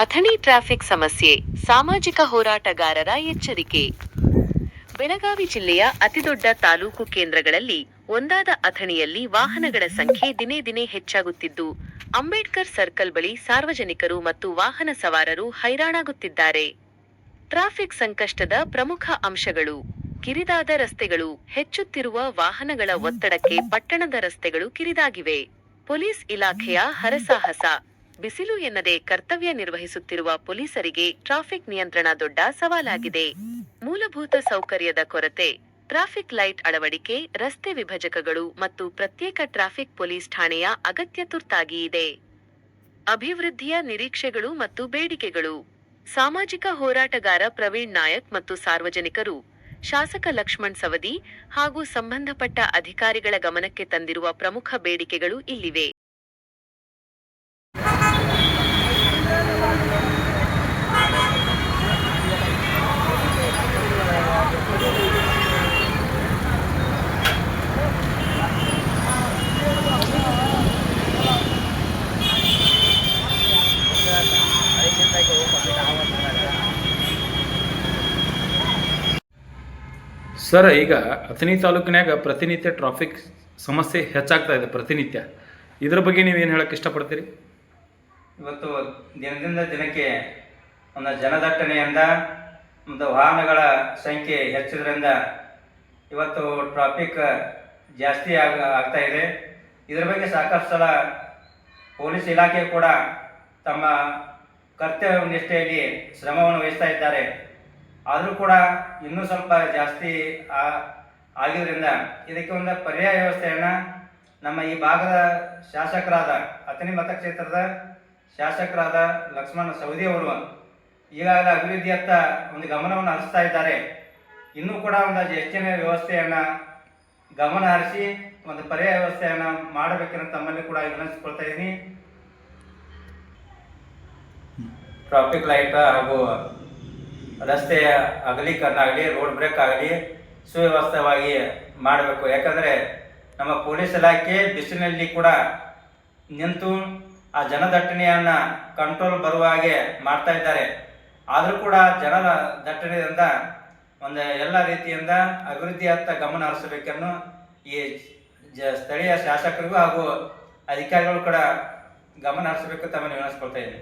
Athani traffic ಸಮಸ್ಯೆ, ಸಾಮಾಜಿಕ ಹೋರಾಟಗಾರರ ಎಚ್ಚರಿಕೆ. ಬೆಳಗಾವಿ ಜಿಲ್ಲೆಯ ಅತಿದೊಡ್ಡ ತಾಲೂಕು ಕೇಂದ್ರಗಳಲ್ಲಿ ಒಂದಾದ ಅಥಣಿಯಲ್ಲಿ ವಾಹನಗಳ ಸಂಖ್ಯೆ ದಿನೇ ದಿನೇ ಹೆಚ್ಚಾಗುತ್ತಿದ್ದು, ಅಂಬೇಡ್ಕರ್ ಸರ್ಕಲ್ ಬಳಿ ಸಾರ್ವಜನಿಕರು ಮತ್ತು ವಾಹನ ಸವಾರರು ಹೈರಾಣಾಗುತ್ತಿದ್ದಾರೆ. ಟ್ರಾಫಿಕ್ ಸಂಕಷ್ಟದ ಪ್ರಮುಖ ಅಂಶಗಳು: ಕಿರಿದಾದ ರಸ್ತೆಗಳು, ಹೆಚ್ಚುತ್ತಿರುವ ವಾಹನಗಳ ಒತ್ತಡಕ್ಕೆ ಪಟ್ಟಣದ ರಸ್ತೆಗಳು ಕಿರಿದಾಗಿವೆ. ಪೊಲೀಸ್ ಇಲಾಖೆಯ ಹರಸಾಹಸ: ಬಿಸಿಲು ಎನ್ನದೆ ಕರ್ತವ್ಯ ನಿರ್ವಹಿಸುತ್ತಿರುವ ಪೊಲೀಸರಿಗೆ ಟ್ರಾಫಿಕ್ ನಿಯಂತ್ರಣ ದೊಡ್ಡ ಸವಾಲಾಗಿದೆ. ಮೂಲಭೂತ ಸೌಕರ್ಯದ ಕೊರತೆ: ಟ್ರಾಫಿಕ್ ಲೈಟ್ ಅಳವಡಿಕೆ, ರಸ್ತೆ ವಿಭಜಕಗಳು ಮತ್ತು ಪ್ರತ್ಯೇಕ ಟ್ರಾಫಿಕ್ ಪೊಲೀಸ್ ಠಾಣೆಯ ಅಗತ್ಯ ತುರ್ತಾಗಿ ಇದೆ. ಅಭಿವೃದ್ಧಿಯ ನಿರೀಕ್ಷೆಗಳು ಮತ್ತು ಬೇಡಿಕೆಗಳು: ಸಾಮಾಜಿಕ ಹೋರಾಟಗಾರ ಪ್ರವೀಣ್ ನಾಯಕ್ ಮತ್ತು ಸಾರ್ವಜನಿಕರು, ಶಾಸಕ ಲಕ್ಷ್ಮಣ್ ಸವದಿ ಹಾಗೂ ಸಂಬಂಧಪಟ್ಟ ಅಧಿಕಾರಿಗಳ ಗಮನಕ್ಕೆ ತಂದಿರುವ ಪ್ರಮುಖ ಬೇಡಿಕೆಗಳು ಇಲ್ಲಿವೆ. ಸರ್, ಈಗ ಅಥಣಿ ತಾಲೂಕಿನಾಗ ಪ್ರತಿನಿತ್ಯ ಟ್ರಾಫಿಕ್ ಸಮಸ್ಯೆ ಹೆಚ್ಚಾಗ್ತಾ ಇದೆ. ಪ್ರತಿನಿತ್ಯ ಇದ್ರ ಬಗ್ಗೆ ನೀವೇನು ಹೇಳಕ್ಕೆ ಇಷ್ಟಪಡ್ತೀರಿ? ಇವತ್ತು ದಿನದಿಂದ ದಿನಕ್ಕೆ ಒಂದು ಜನದಟ್ಟಣೆಯಿಂದ ಒಂದು ವಾಹನಗಳ ಸಂಖ್ಯೆ ಹೆಚ್ಚಿದ್ರಿಂದ ಇವತ್ತು ಟ್ರಾಫಿಕ್ ಜಾಸ್ತಿ ಆಗ್ತಾ ಇದೆ. ಇದರ ಬಗ್ಗೆ ಸಾಕಷ್ಟು ಸಲ ಪೊಲೀಸ್ ಇಲಾಖೆ ಕೂಡ ತಮ್ಮ ಕರ್ತವ್ಯ ನಿಷ್ಠೆಯಲ್ಲಿ ಶ್ರಮವನ್ನು ವಹಿಸ್ತಾ ಇದ್ದಾರೆ. ಆದರೂ ಕೂಡ ಇನ್ನೂ ಸ್ವಲ್ಪ ಜಾಸ್ತಿ ಆಗಿದ್ದರಿಂದ ಇದಕ್ಕೆ ಒಂದು ಪರ್ಯಾಯ ವ್ಯವಸ್ಥೆಯನ್ನು ನಮ್ಮ ಈ ಭಾಗದ ಶಾಸಕರಾದ ಅಥಣಿ ಮತಕ್ಷೇತ್ರದ ಶಾಸಕರಾದ ಲಕ್ಷ್ಮಣ ಸವದಿ ಅವರು ಈಗಾಗಲೇ ಅಭಿವೃದ್ಧಿಯತ್ತ ಒಂದು ಗಮನವನ್ನು ಹರಿಸ್ತಾ ಇದ್ದಾರೆ. ಇನ್ನೂ ಕೂಡ ಒಂದು ಹೆಚ್ಚಿನ ವ್ಯವಸ್ಥೆಯನ್ನು ಗಮನ ಹರಿಸಿ ಒಂದು ಪರ್ಯಾಯ ವ್ಯವಸ್ಥೆಯನ್ನು ಮಾಡಬೇಕೆಂದು ತಮ್ಮಲ್ಲಿ ಕೂಡ ವಿನಂತಿಸಿಕೊಳ್ತಾ ಇದ್ದೀನಿ. ಟ್ರಾಫಿಕ್ ಲೈಟ್ ಹಾಗೂ ರಸ್ತೆಯ ಅಗಲೀಕರಣ ಆಗಲಿ, ರೋಡ್ ಬ್ರೇಕ್ ಆಗಲಿ ಸುವ್ಯವಸ್ಥಿತವಾಗಿ ಮಾಡಬೇಕು. ಯಾಕಂದರೆ ನಮ್ಮ ಪೊಲೀಸ್ ಇಲಾಖೆ ಬಿಸಿಲಿನಲ್ಲಿ ಕೂಡ ನಿಂತು ಆ ಜನದಟ್ಟಣೆಯನ್ನು ಕಂಟ್ರೋಲ್ ಬರುವ ಹಾಗೆ ಮಾಡ್ತಾ ಇದ್ದಾರೆ. ಆದರೂ ಕೂಡ ಜನರ ದಟ್ಟಣೆಯಿಂದ ಒಂದು ಎಲ್ಲ ರೀತಿಯಿಂದ ಅಭಿವೃದ್ಧಿಯತ್ತ ಗಮನ ಹರಿಸಬೇಕೆನ್ನು ಈ ಸ್ಥಳೀಯ ಶಾಸಕರಿಗೂ ಹಾಗೂ ಅಧಿಕಾರಿಗಳು ಕೂಡ ಗಮನ ಹರಿಸಬೇಕು ತಮ್ಮನ್ನು ವಿನಂತಿಸ್ಕೊಳ್ತಾ ಇದ್ದೀನಿ.